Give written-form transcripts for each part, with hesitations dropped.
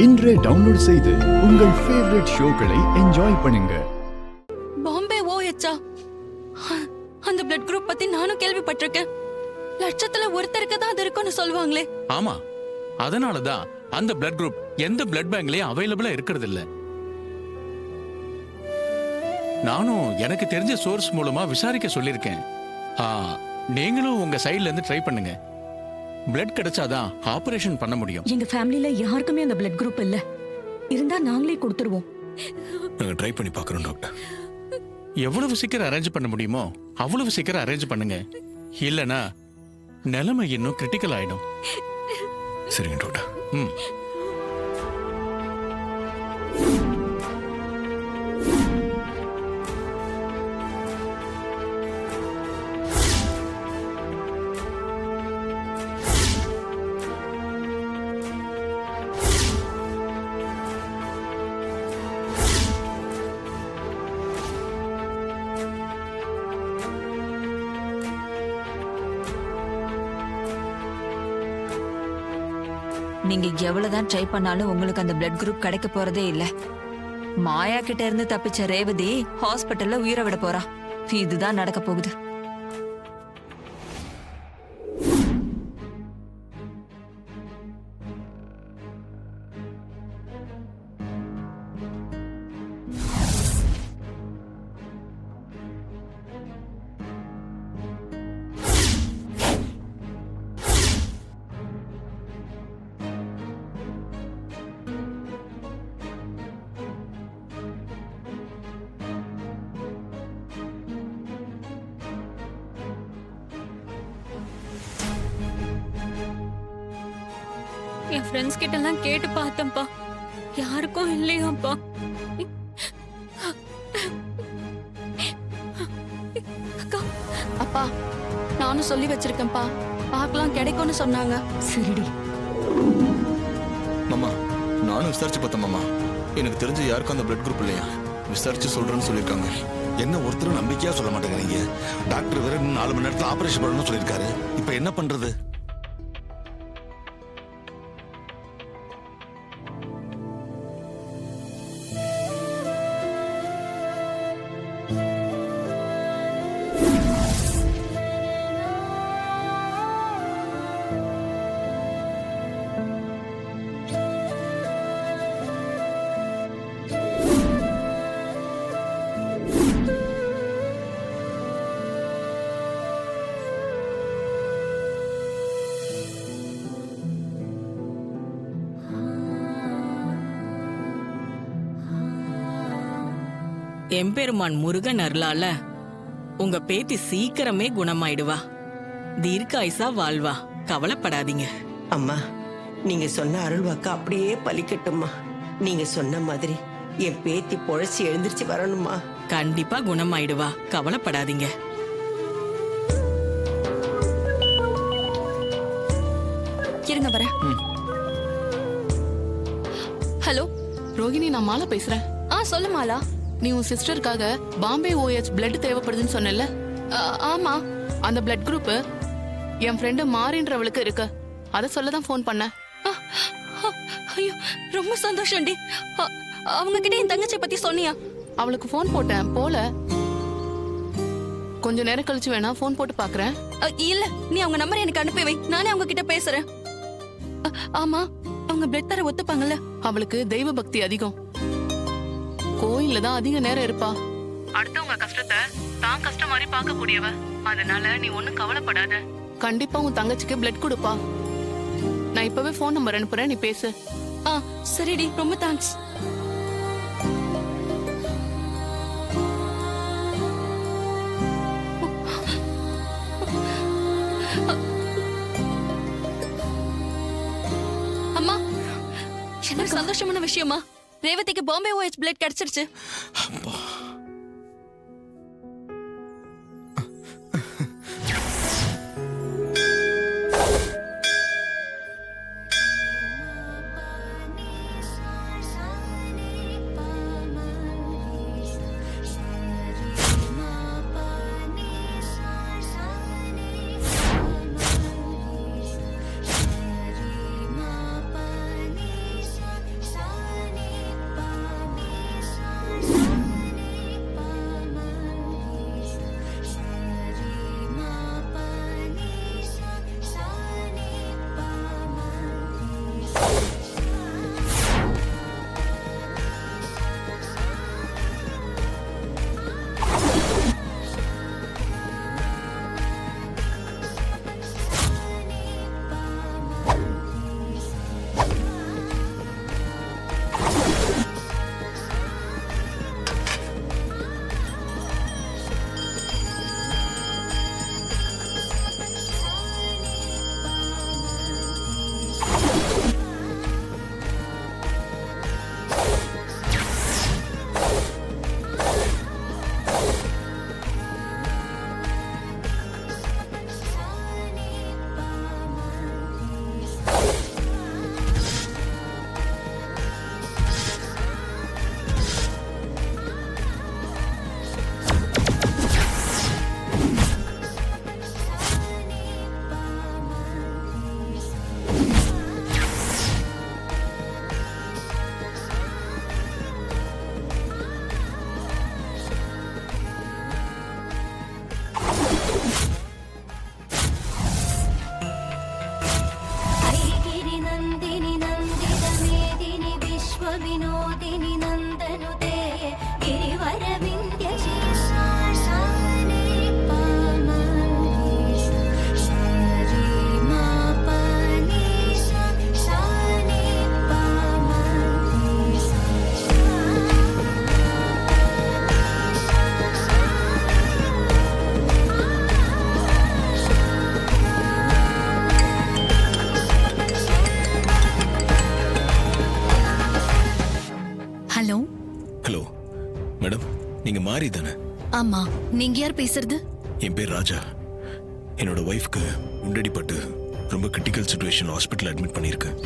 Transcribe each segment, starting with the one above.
இன்றே டவுன்லோட் செய்து உங்கள் ஃபேவரட் ஷோக்களை என்ஜாய் பண்ணுங்க. பாம்பே ஓஎச்சா அந்த பிளட் குரூப் பத்தி நானும் கேள்விப்பட்டிருக்கேன். லட்சத்துல ஒருத்தருக்கு தான் அது இருக்குன்னு சொல்லுவாங்களே. ஆமா, அதனாலதான் அந்த பிளட் குரூப் எந்த பிளட் பேங்க்லயும் அவைலபிளா இருக்கிறது இல்ல. நானும் எனக்கு தெரிஞ்ச சோர்ஸ் மூலமா விசாரிக்க சொல்லிருக்கேன். நீங்களும் உங்க சைடுல இருந்து ட்ரை பண்ணுங்க. பிளட் கிடைச்சாதான் ஆபரேஷன் பண்ண முடியும். எங்க ஃபேமிலில யாருக்குமே அந்த பிளட் குரூப் இல்ல. இருந்தா நாங்களே கொடுத்துருவோம். நாங்க ட்ரை பண்ணி பார்க்கறோம் டாக்டர். எவ்வளவு சீக்கிரம் அரேஞ்ச் பண்ண முடியுமோ அவ்வளவு சீக்கிரம் அரேஞ்ச் பண்ணுங்க. இல்லனா நிலைமை இன்னும் கிரிட்டிக்கல் ஆயிடும். சரிங்க டாக்டர். நீங்க எவ்வளவுதான் ட்ரை பண்ணாலும் உங்களுக்கு அந்த பிளட் குரூப் கிடைக்க போறதே இல்ல. மாயா கிட்ட இருந்து தப்பிச்ச ரேவதி ஹாஸ்பிட்டல்ல உயிரை விட போறா. இதுதான் நடக்க போகுது. என் ஃப்ரெண்ட்ஸ் கிட்ட எல்லாம் கேட்டு பார்த்தேன்ப்பா, யாருக்கும் இல்லையாப்பா. அக்கா, அப்பா நானும் சொல்லி வச்சிருக்கேன்ப்பா, பார்க்கலாம் கிடைக்கும்னு சொன்னாங்க. சரிடி மாமா, நானும் விசாரிச்சு பார்த்தேன் மாமா. எனக்கு தெரிஞ்ச யாருக்கும் அந்த பிளட் குரூப் இல்லையா. விசாரிச்சு சொல்றேன்னு சொல்லியிருக்காங்க. என்ன ஒருத்தரும் நம்பிக்கையா சொல்ல மாட்டேங்கிறீங்க. டாக்டர் வேற 4 மணி நேரத்துல ஆபரேஷன் பண்ணணும்னு சொல்லியிருக்காரு. இப்ப என்ன பண்றது? எம்பெருமான் முருகன் அருளால உங்க பேத்தி சீக்கிரமே குணமாயிடுவா. தீர்க்காயுசா வாழ்வா. கவலைப்படாதீங்க. அம்மா, நீங்க சொன்ன அருள்வாக்கு அப்படியே பலிக்கட்டும்மா. நீங்க சொன்ன மாதிரி என் பேத்தி பொழைச்சி எழுந்திருச்சு வரணுமா. கண்டிப்பா குணமாயிடுவா. கவலைப்படாதீங்க. இருங்க வரேன். ஹலோ ரோகிணி, நான் மாலா பேசுறேன். சொல்லு மாலா. நீ உன் சிஸ்டருக்காக பாம்பே ஓஎச் பிளட் தேவைப்படுதுன்னு சொன்னல. ஆமா, அந்த பிளட் குரூப் என் ஃப்ரெண்டு மாறின்றவளுக்கு இருக்கு. அத சொல்லதான் ஃபோன் பண்ணேன். ஐயோ, ரொம்ப சந்தோஷம்டி. அவங்க கிட்ட என் தங்கச்சி பத்தி சொன்னியா? அவளுக்கு ஃபோன் போட்டேன், போல. கொஞ்ச நேரம் கழிச்சு வேணா ஃபோன் போட்டு பாக்குறேன். இல்ல, நீ அவங்க நம்பர் எனக்கு அனுப்பி வை, நானே அவங்க கிட்ட பேசுறேன். ஆமா, அவங்க பிளட் தர ஒத்துப்பாங்கல்ல? அவளுக்கு தெய்வ பக்தி அதிகம். கோயில்ல தான் அதிக நேரம் இருப்பா. அடுத்தவங்க கஷ்டத்தை தான் கஷ்டம் மாதிரி பார்க்க கூடியவ. அதனால நீ ஒண்ணும் கவலைப்படாத. கண்டிப்பா உன் தங்கச்சிக்கு பிளட் கொடுப்பா. நான் இப்பவே ஃபோன் நம்பர் அனுப்புறேன், நீ பேசு. சரிடி, ரொம்ப தேங்க்ஸ். அம்மா, என்ன சந்தோஷமான விஷயமா? ரேவதிக்கு பாம்பே ஓஎச் பிளட் கிடைச்சிருச்சு. ஹலோ. ஹலோ மேடம், நீங்க மாறி தானே? ஆமா, நீங்க யார் பேசுறது? என் பேர் ராஜா. என்னோட ஒய்ஃப்க்கு உண்டடிப்பட்டு ரொம்ப கிரிட்டிக்கல் சுச்சுவேஷன் ஹாஸ்பிட்டல் அட்மிட் பண்ணியிருக்கேன்.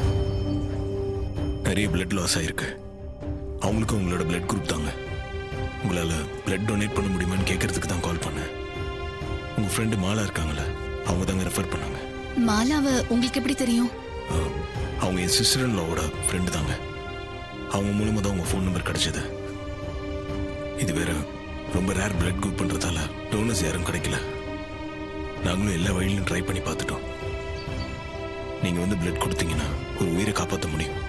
நிறைய பிளட் லாஸ் ஆயிருக்கு. அவங்களுக்கும் உங்களோட பிளட் குரூப் தாங்க. உங்களால் பிளட் டொனேட் பண்ண முடியுமான்னு கேட்கறதுக்கு தான் கால் பண்ணேன். உங்கள் ஃப்ரெண்டு மாலா இருக்காங்களே, அவங்க தாங்க ரெஃபர் பண்ணாங்க. மாலாவை உங்களுக்கு எப்படி தெரியும்? அவங்க என் சிஸ்டர் இன் லாவோட ஃப்ரெண்டு தாங்க. அவங்க மூலமாக தான் உங்கள் ஃபோன் நம்பர் கிடைச்சது. இது வேற ரொம்ப ரேர் பிளட் குரூப் பண்ணுறதால டோனர்ஸ் யாரும் கிடைக்கல. நாங்களும் எல்லா வழியிலும் ட்ரை பண்ணி பார்த்துட்டோம். நீங்கள் வந்து பிளட் கொடுத்தீங்கன்னா ஒரு உயிரை காப்பாற்ற முடியும்.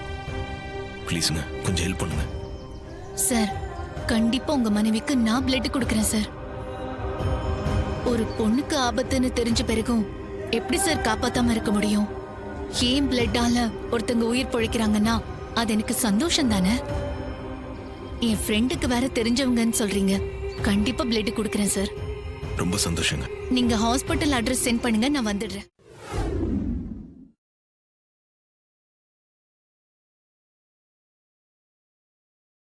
ப்ளீஸுங்க, கொஞ்சம் ஹெல்ப் பண்ணுங்க. சார், கண்டிப்பா உங்க மனைவிக்கு நான் பிளட் கொடுக்கறேன் சார். ஒரு பொண்ணுக்கு ஆபத்துன்னு தெரிஞ்ச பிறகும் எப்படி சார் காப்பாத்தாம இருக்க முடியும்? ஏன் பிளட்டால ஒருத்தங்க உயிர் பொழைக்கிறாங்கன்னா அது எனக்கு சந்தோஷம் தானே. என் ஃப்ரெண்டுக்கு வேற தெரிஞ்சவங்கன்னு சொல்றீங்க. கண்டிப்பா பிளட் கொடுக்கறேன் சார். ரொம்ப சந்தோஷங்க. நீங்க ஹாஸ்பிட்டல் அட்ரஸ் சென்ட் பண்ணுங்க, நான் வந்துடுறேன்.